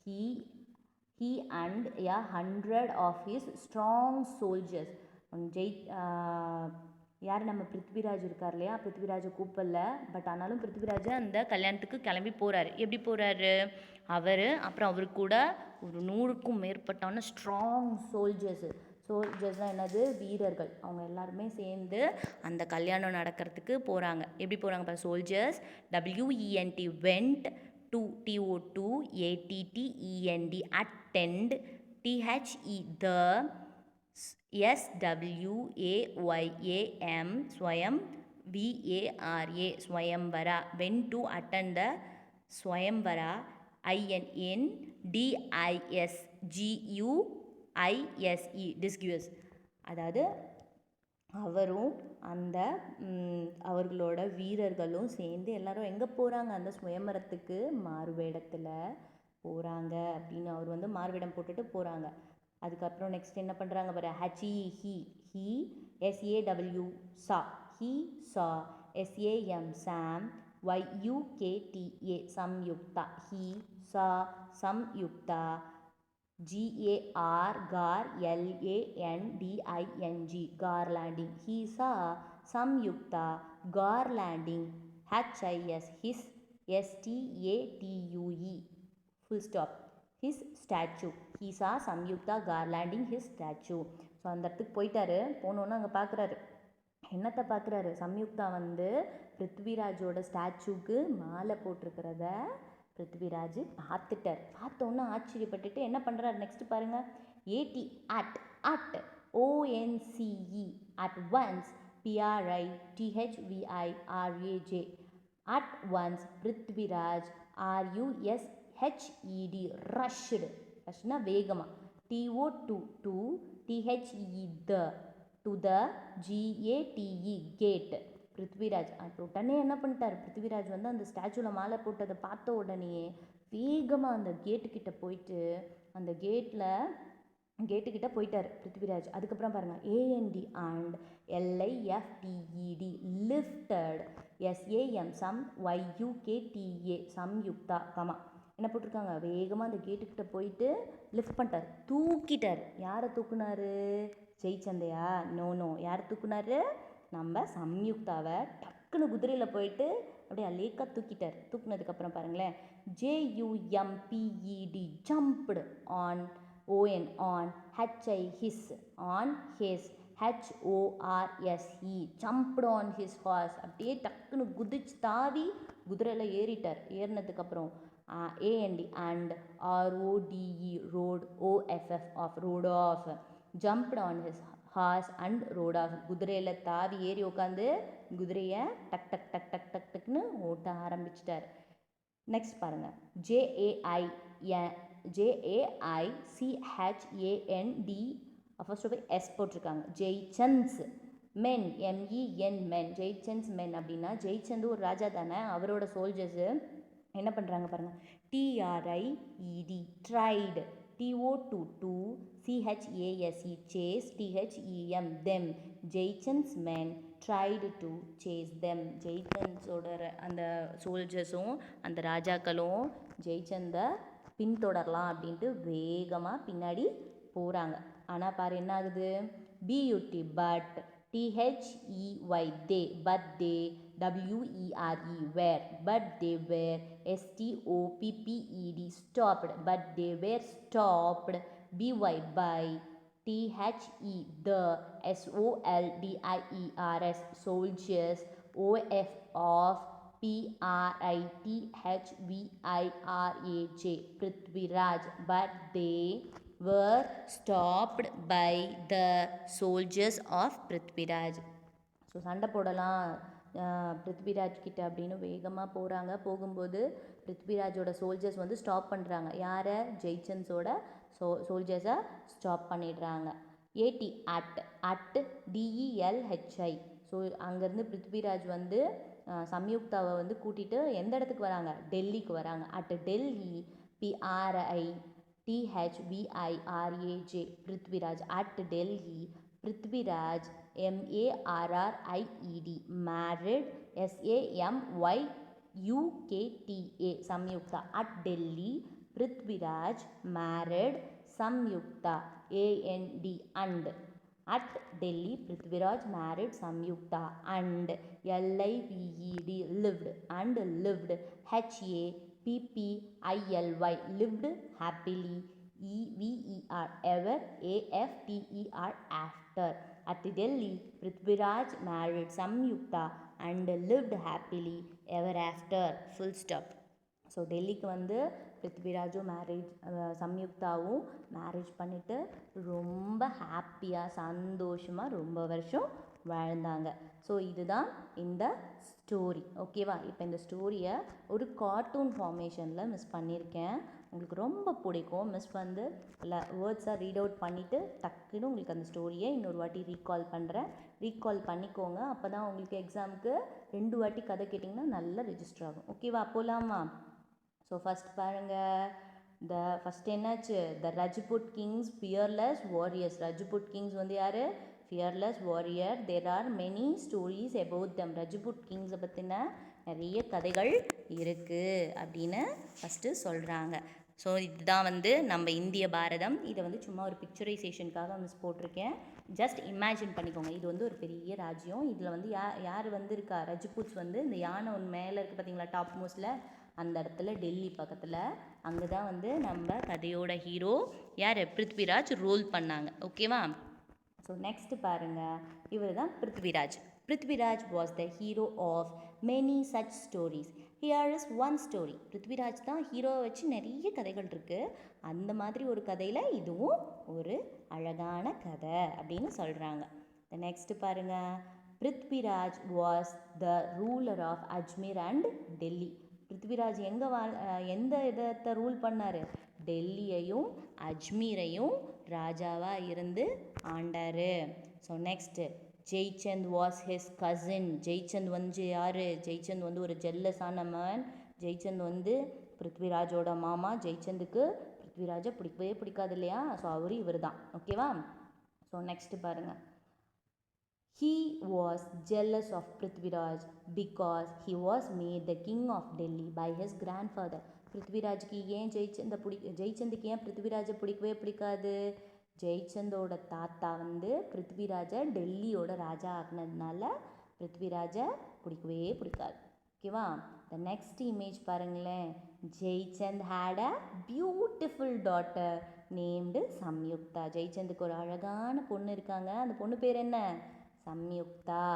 He and a 100 of his strong soldiers. யார் நம்ம பிருத்விராஜ் இருக்கார் இல்லையா, பிருத்விராஜை கூப்பிடல. பட் ஆனாலும் பிருத்விராஜை அந்த கல்யாணத்துக்கு கிளம்பி போகிறாரு. எப்படி போகிறாரு அவர்? அப்புறம் அவரு கூட ஒரு 100க்கும் மேற்பட்டான ஸ்ட்ராங் சோல்ஜர்ஸ்னால் என்னது, வீரர்கள். அவங்க எல்லாருமே சேர்ந்து அந்த கல்யாணம் நடக்கிறதுக்கு போகிறாங்க. எப்படி போகிறாங்க இப்போ? Soldiers, WENT went, TOTO ATTEND attend, THE the, SWAYAM swayam, VARA swayamvara, went to attend the swayamvara, INDISGUISE disguise. அதாவது அவரும் அந்த அவர்களோட வீரர்களும் சேர்ந்து எல்லாரும் எங்கே போகிறாங்க, அந்த சுயம்பரத்துக்கு மாறுவேடத்தில் போகிறாங்க அப்படின்னு அவர் வந்து மாறுவேடம் போட்டுட்டு போகிறாங்க. அதுக்கப்புறம் நெக்ஸ்ட் என்ன பண்ணுறாங்க பாரு, HEHE, SAW, saw, he saw, SAM, Sam, YUKTA, Samyukta, he saw Samyukta, GAR, gar, LANDING, garlanding, he saw Samyukta garlanding, HIS, his, STATUE, full stop, his statue. He saw Samyukta garlanding his statue. So அந்த இடத்துக்கு போயிட்டாரு. போனோன்னு அங்கே பார்க்குறாரு. என்னத்தை பார்க்குறாரு? சம்யுக்தா வந்து பிருத்விராஜோட ஸ்டாச்சுக்கு மாலை போட்டிருக்கிறத பிருத்விராஜ் பார்த்துட்டார். பார்த்தோன்னே ஆச்சரியப்பட்டுட்டு என்ன பண்ணுறாரு நெக்ஸ்ட் பாருங்கள். AT, at, ONCE, at once, PRITHVIRAJ, at once, Prithviraj, RUSHED, rushed, rushna வேகமாக, TO to, THE the, to the, GATE gate, Prithviraj. உடனே என்ன பண்ணிட்டார் பிருத்விராஜ் வந்து அந்த ஸ்டாச்சுவில் மாலை போட்டதை பார்த்த உடனே வேகமாக அந்த கேட்டுக்கிட்ட போயிட்டு அந்த கேட்டுக்கிட்ட போயிட்டார் பிருத்விராஜ். அதுக்கப்புறம் பாருங்கள், AND and LIFTED, lifted, SAM, some, YUKTA, Samyuktha, என்ன போட்டிருக்காங்க, வேகமாக அந்த கேட்டுக்கிட்ட போயிட்டு லிஃப்ட் பண்ணிட்டார், தூக்கிட்டார். யாரை தூக்குனாரு? ஜெயிச்சந்தையா? நோ யார் தூக்குனாரு? நம்ம சம்யுக்தாவை டக்குன்னு குதிரையில் போயிட்டு அப்படியே அலேக்கா தூக்கிட்டார். தூக்குனதுக்கப்புறம் பாருங்களேன், JUMPED jumped on ON on HI his on his HORSE jumped on his horse அப்படியே டக்குன்னு குதிச்சு தாவி குதிரையில் ஏறிட்டார். ஏறினதுக்கப்புறம் AND and RODE rode OFF off rode off jumped on his horse and rode off குதிரையில் தாவி ஏறி உட்காந்து குதிரையை டக் டக் டக் டக் டக் டக்னு ஓட்ட ஆரம்பிச்சிட்டார். நெக்ஸ்ட் பாருங்கள், JAICHAND ஃபர்ஸ்ட் போய் S போட்டிருக்காங்க. ஜெய்சந்த்ஸ் மென் MEN மென். ஜெய்சந்த்ஸ் மென் அப்படின்னா ஜெய்சந்த் ஒரு ராஜா தானே, அவரோட சோல்ஜர்ஸு என்ன பண்ணுறாங்க பாருங்கள், TRIED tried TO22 CHASE chase THEM them Jaichand's men tried to chase them. ஜெய்சந்த்ஸோட அந்த சோல்ஜர்ஸும் அந்த ராஜாக்களும் ஜெய்சந்தை பின்தொடரலாம் அப்படின்ட்டு வேகமாக பின்னாடி போகிறாங்க. ஆனால் பாரு என்ன ஆகுது, BUT but THEY they but they WERE were but they were STOPPED stopped but they were stopped BY by THE the SOLDIERS soldiers OF of PRITHVIRAJ Prithviraj but they were stopped by the soldiers of Prithviraj. So சண்டை போடலாம் பிருத்விராஜ் கிட்ட அப்படின்னு வேகமாக போகிறாங்க. போகும்போது பிருத்விராஜோட soldiers வந்து stop பண்ணுறாங்க. யாரை? ஜெய்சந்த்ஸோட சோல்ஜர்ஸை ஸ்டாப் பண்ணிடுறாங்க. AT at DELHI. ஸோ அங்கேருந்து பிருத்விராஜ் வந்து சம்யுக்தாவை வந்து கூட்டிகிட்டு எந்த இடத்துக்கு வராங்க? டெல்லிக்கு வராங்க. At Delhi PRITHVIRAJ Prithviraj at Delhi Prithviraj MARRIED married SAMYUKTA Samyuktha. At Delhi Prithviraj married Samyuktha AND and at Delhi Prithviraj married Samyukta and LIVED lived and lived HAPPILY lived happily EVER ever AFTER after. At Delhi Prithviraj married Samyukta and lived happily ever after. Full stop. So டெல்லிக்கு வந்து பிருத்விராஜும் சம்யுக்தாவும் marriage பண்ணிவிட்டு ரொம்ப ஹாப்பியாக சந்தோஷமாக ரொம்ப வருஷம் வாழ்ந்தாங்க. So இதுதான் இந்த ஸ்டோரி. ஓகேவா? இப்போ இந்த ஸ்டோரியை ஒரு கார்ட்டூன் ஃபார்மேஷனில் மிஸ் பண்ணியிருக்கேன். உங்களுக்கு ரொம்ப பிடிக்கும். மிஸ் வந்து வேர்ட்ஸாக ரீட் அவுட் பண்ணிவிட்டு டக்குன்னு உங்களுக்கு அந்த ஸ்டோரியை இன்னொரு வாட்டி ரீகால் பண்ணுறேன். ரீகால் பண்ணிக்கோங்க. அப்போ தான் உங்களுக்கு எக்ஸாமுக்கு 2 வாட்டி கதை கேட்டிங்கன்னா நல்லா ரெஜிஸ்டர் ஆகும். ஓகேவா? போகலாமா? ஸோ ஃபஸ்ட் பாருங்கள், ஃபஸ்ட் என்னாச்சு? The Rajput kings fearless warriors. Rajput kings வந்து யார்? Fearless warrior. There are many stories about them. Rajput கிங்ஸை பற்றின நிறைய கதைகள் இருக்குது அப்படின்னு ஃபஸ்ட்டு சொல்கிறாங்க. ஸோ இதுதான் வந்து நம்ம இந்திய பாரதம். இதை வந்து சும்மா ஒரு பிக்சரைசேஷனுக்காக மிஸ் போட்டிருக்கேன். ஜஸ்ட் இமேஜின் பண்ணிக்கோங்க. இது வந்து ஒரு பெரிய ராஜ்யம். இதில் வந்து யார் வந்து இருக்கா? ரஜ்புட்ஸ் வந்து இந்த யானை ஒன்று மேலே இருக்குது பார்த்தீங்களா, டாப் மோஸ்டில் அந்த இடத்துல டெல்லி பக்கத்தில். அங்கே தான் வந்து நம்ம கதையோட ஹீரோ யார்? பிருத்விராஜ் ரூல் பண்ணாங்க. ஓகேவா? ஸோ நெக்ஸ்ட்டு பாருங்கள், இவர் தான் Prithviraj. Prithviraj was the hero of many such stories. Here is one story. Prithviraj தான் ஹீரோவை வச்சு நிறைய கதைகள் இருக்குது. அந்த மாதிரி ஒரு கதையில் இதுவும் ஒரு அழகான கதை அப்படின்னு சொல்கிறாங்க. நெக்ஸ்ட்டு பாருங்கள், Prithviraj was the ruler of Ajmer and Delhi. Prithviraj எந்த இடத்தை ரூல் பண்ணார்? டெல்லியையும் அஜ்மீரையும் ராஜாவாக இருந்து ஆண்டார். So next, Jaichand was his cousin. Jaichand வந்து யார்? ஜெய்சந்த் வந்து ஒரு ஜெல்லஸான மேன். ஜெய்சந்த் வந்து பிருத்விராஜோட மாமா. ஜெய்சந்துக்கு பிருத்விராஜை பிடிக்கவே பிடிக்காது இல்லையா? ஸோ அவர் இவர் தான். ஓகேவா? ஸோ நெக்ஸ்ட்டு பாருங்கள், he was jealous of Prithviraj because he was made the king of Delhi by his grandfather. பிருத்விராஜுக்கு ஏன் ஜெய்சந்துக்கு ஏன் பிருத்விராஜை பிடிக்கவே பிடிக்காது? ஜெயச்சந்தோட தாத்தா வந்து பிருத்விராஜை டெல்லியோட ராஜா ஆக்குனதுனால பிருத்விராஜை பிடிக்கவே பிடிக்காது. ஓகேவா? த நெக்ஸ்ட் இமேஜ் பாருங்களேன். Jaichand had a beautiful daughter named Samyukta. ஜெய்சந்துக்கு ஒரு அழகான பொண்ணு இருக்காங்க. அந்த பொண்ணு பேர் என்ன? சம்யுக்தா.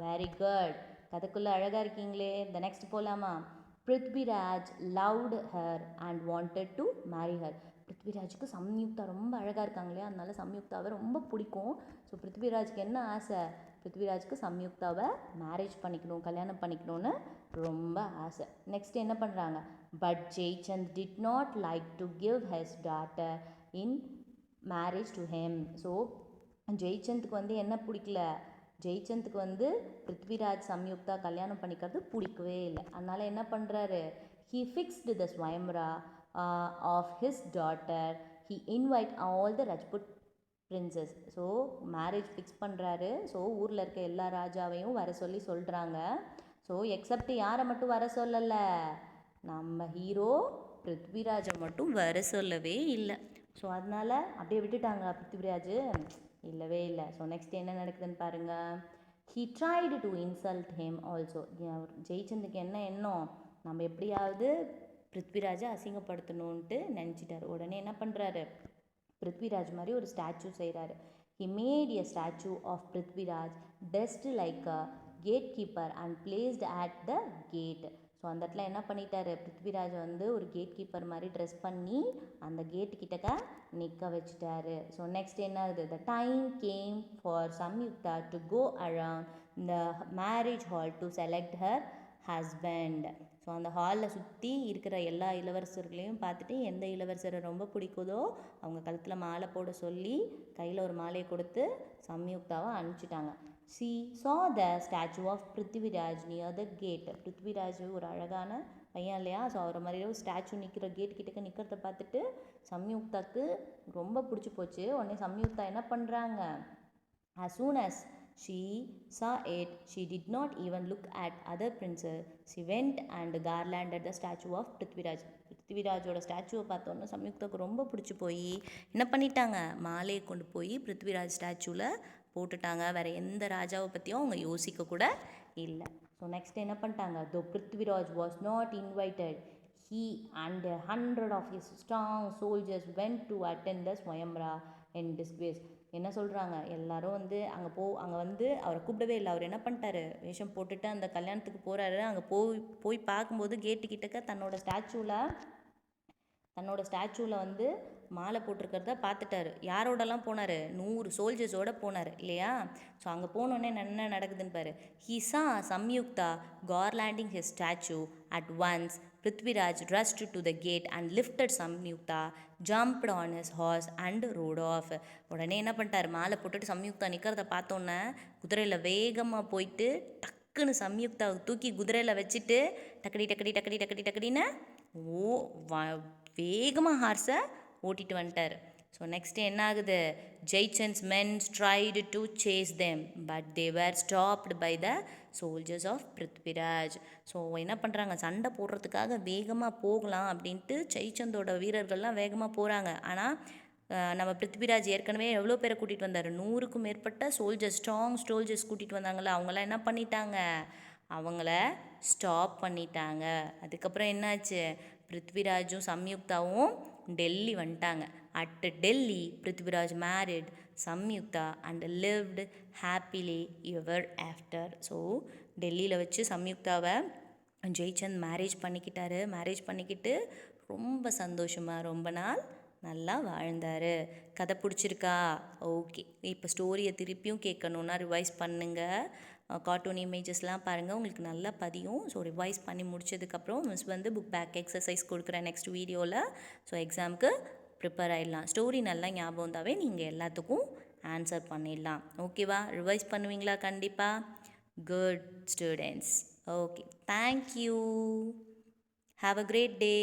Very good. கதைக்குள்ளே அழகாக இருக்கீங்களே. த நெக்ஸ்ட் போகலாமா? Prithviraj loved her and wanted to marry her. பிருத்விராஜுக்கு சம்யுக்தா ரொம்ப அழகாக இருக்காங்க இல்லையா, அதனால சம்யுக்தாவை ரொம்ப பிடிக்கும். ஸோ பிருத்விராஜுக்கு என்ன ஆசை? பிருத்விராஜுக்கு சம்யுக்தாவை மேரேஜ் பண்ணிக்கணும், கல்யாணம் பண்ணிக்கணும்னு ரொம்ப ஆசை. நெக்ஸ்ட் என்ன பண்ணுறாங்க? But Jaichand did not like to give his daughter in marriage to him. So ஜெய்சந்துக்கு வந்து என்ன பிடிக்கல? ஜெய்சந்துக்கு வந்து பிருத்விராஜ் சம்யுக்தா கல்யாணம் பண்ணிக்கிறது பிடிக்கவே இல்லை. அதனால் என்ன பண்ணுறாரு? He fixed the swayamvara of his daughter. He invite all the Rajput princes. So marriage fix பண்ணுறாரு. ஸோ ஊரில் இருக்க எல்லா ராஜாவையும் வர சொல்லி சொல்கிறாங்க. ஸோ எக்ஸப்ட் யாரை மட்டும் வர சொல்லலை? நம்ம ஹீரோ பிருத்விராஜை மட்டும் வர சொல்லவே இல்லை. ஸோ அதனால் அப்படியே விட்டுட்டாங்க பிருத்விராஜ்? இல்லவே இல்லை. ஸோ நெக்ஸ்ட் என்ன நடக்குதுன்னு பாருங்கள். He tried to insult him also. ஜெய்சந்துக்கு என்ன எண்ணம்? நம்ம எப்படியாவது பிருத்விராஜை அசிங்கப்படுத்தணுன்ட்டு நினச்சிட்டாரு. உடனே என்ன பண்ணுறாரு? பிருத்விராஜ் மாதிரி ஒரு ஸ்டாச்சு செய்கிறாரு. He made a statue of Prithviraj dressed like a gate keeper and placed at the gate. So அந்த இடத்துல என்ன பண்ணிட்டாரு? பிருத்விராஜ் வந்து ஒரு கேட் கீப்பர் மாதிரி ட்ரெஸ் பண்ணி அந்த கேட்டு கிட்டக்க நிற்க வச்சுட்டாரு. ஸோ நெக்ஸ்ட் என்ன ஆகுது? The time came for Samyukta to go around the marriage hall to select her husband. So அந்த ஹாலில் சுற்றி இருக்கிற எல்லா இளவரசர்களையும் பார்த்துட்டு எந்த இளவரசரை ரொம்ப பிடிக்குதோ அவங்க கழுத்தில் மாலை போட சொல்லி கையில் ஒரு மாலையை கொடுத்து சம்யுக்தாவை அனுப்பிச்சிட்டாங்க. She saw the statue of Prithviraj near the gate. Prithviraj ஒரு அழகான பையன் இல்லையா? ஸோ அவரை மாதிரி ஒரு ஸ்டாச்சு நிற்கிற கேட் கிட்டக்க நிற்கிறத பார்த்துட்டு சம்யுக்தாக்கு ரொம்ப பிடிச்சி போச்சு. உடனே சம்யுக்தா என்ன பண்ணுறாங்க? as soon as she saw it, she did not even look at other princes. She went and garlanded the statue of Prithviraj. பிருத்விராஜோட ஸ்டாச்சுவை பார்த்தோன்னா சம்யுக்தாவுக்கு ரொம்ப பிடிச்சி போய் என்ன பண்ணிட்டாங்க? மாலையை கொண்டு போய் பிருத்விராஜ் ஸ்டாச்சுவில் போட்டுட்டாங்க. வேறு எந்த ராஜாவை பற்றியும் அவங்க யோசிக்க கூட இல்லை. ஸோ நெக்ஸ்ட் என்ன பண்ணிட்டாங்க? தோ Prithviraj was not invited, he and 100 of his strong soldiers went to attend the ஸ்வயம்வரா in disgrace. என்ன சொல்கிறாங்க? எல்லாரும் வந்து அங்கே வந்து அவரை கூப்பிடவே இல்லை. அவர் என்ன பண்ணிட்டாரு? வேஷம் போட்டுட்டு அந்த கல்யாணத்துக்கு போகிறாரு. அங்கே போய் பார்க்கும்போது கேட்டுக்கிட்டக்க தன்னோட ஸ்டாச்சுவில் வந்து மாலை போட்டிருக்கிறத பார்த்துட்டாரு. யாரோடலாம் போனார்? 100 சோல்ஜர்ஸோடு போனார் இல்லையா? ஸோ அங்கே போனோடனே என்ன நடக்குதுன்னு பாரு. ஹீ சா Samyuktha garlanding his statue at once. Prithviraj rushed to the gate and lifted Samyuktha, jumped on his horse and rode off. உடனே என்ன பண்ணிட்டார்? மாலை போட்டுட்டு சம்யுக்தா நிற்கிறத பார்த்தோன்னே குதிரையில் வேகமாக போயிட்டு டக்குன்னு சம்யுக்தாவை தூக்கி குதிரையில் வச்சுட்டு டக்கடின்னு வேகமாக ஹார்ஸை ஓட்டிட்டு வந்துட்டார். ஸோ நெக்ஸ்ட்டு என்ன ஆகுது? Jaichand's mens tried to chase them but they were stopped by the soldiers of Prithviraj. So என்ன பண்ணுறாங்க? சண்டை போடுறதுக்காக வேகமாக போகலாம் அப்படின்ட்டு ஜெய்சந்தோட வீரர்கள்லாம் வேகமாக போகிறாங்க. ஆனால் நம்ம பிருத்விராஜ் ஏற்கனவே எவ்வளோ பேரை கூட்டிகிட்டு வந்தார்? 100க்கும் மேற்பட்ட ஸ்ட்ராங் சோல்ஜர்ஸ் கூட்டிகிட்டு வந்தாங்களா, அவங்களாம் என்ன பண்ணிட்டாங்க? அவங்கள ஸ்டாப் பண்ணிட்டாங்க. அதுக்கப்புறம் என்னாச்சு? பிருத்விராஜும் சம்யுக்தாவும் டெல்லி வந்துட்டாங்க. At Delhi Prithviraj married Samyuktha and lived happily ever after. So டெல்லியில் வச்சு சம்யுக்தாவை ஜெய்சந்த் மேரேஜ் பண்ணிக்கிட்டு ரொம்ப சந்தோஷமாக ரொம்ப நாள் நல்லா வாழ்ந்தார். கதை பிடிச்சிருக்கா? ஓகே. இப்போ ஸ்டோரியை திருப்பியும் கேட்கணுன்னா ரிவைஸ் பண்ணுங்கள். கார்ட்டூன் இமேஜஸ்லாம் பாருங்கள், உங்களுக்கு நல்லா பதியும். ஸோ ரிவைஸ் பண்ணி முடிச்சதுக்கப்புறம் மிஸ் வந்து புக் பேக் எக்ஸசைஸ் கொடுக்குறேன் நெக்ஸ்ட் வீடியோவில். ஸோ எக்ஸாமுக்கு ப்ரிப்பேர் ஆகிடலாம். ஸ்டோரி நல்லா ஞாபகம் இருந்தாவே நீங்கள் எல்லாத்துக்கும் ஆன்சர் பண்ணிடலாம். ஓகேவா? ரிவைஸ் பண்ணுவீங்களா? கண்டிப்பாக. Good students. Okay, thank you. Have a great day.